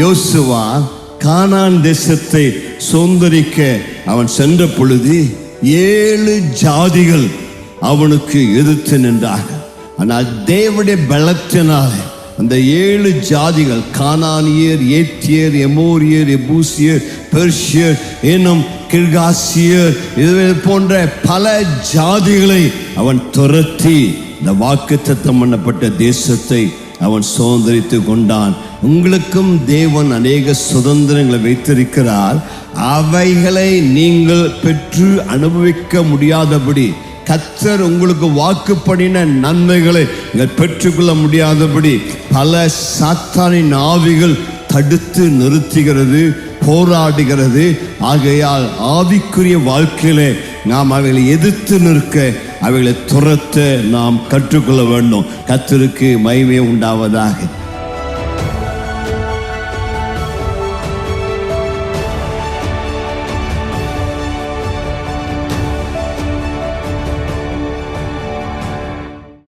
யோசுவா கானான் தேசத்தை சுதந்தரிக்க அவன் சென்ற பொழுது 7 ஜாதிகள் அவனுக்கு எதிர்த்து நின்றார்கள். ஆனால் தேவனுடைய பலத்தினால் அந்த 7 ஜாதிகள், கானானியர், ஏத்தியர், எமோரியர், எபூசியர், பெர்ஷியர், இன்னும் கிர்காசியர், இது போன்ற பல ஜாதிகளை அவன் துரத்தி இந்த வாக்குத்தத்தம் பண்ணப்பட்ட தேசத்தை அவன் சுதந்திரித்து கொண்டான். உங்களுக்கும் தேவன் அநேக சுதந்திரங்களை வைத்திருக்கிறார். அவைகளை நீங்கள் பெற்று அனுபவிக்க முடியாதபடி, கர்த்தர் உங்களுக்கு வாக்குப்படின நன்மைகளை நீங்கள் பெற்றுக்கொள்ள முடியாதபடி பல சாத்தானின் ஆவிகள் தடுத்து நிறுத்துகிறது, போராடுகிறது. ஆகையால் ஆவிக்குரிய வாழ்க்கையிலே நாம் அவைகளை எதிர்த்து நிற்க, அவைகளை துரத்த நாம் கற்றுக்கொள்ள வேண்டும். கர்த்தருக்கு மகிமை உண்டாவதாக.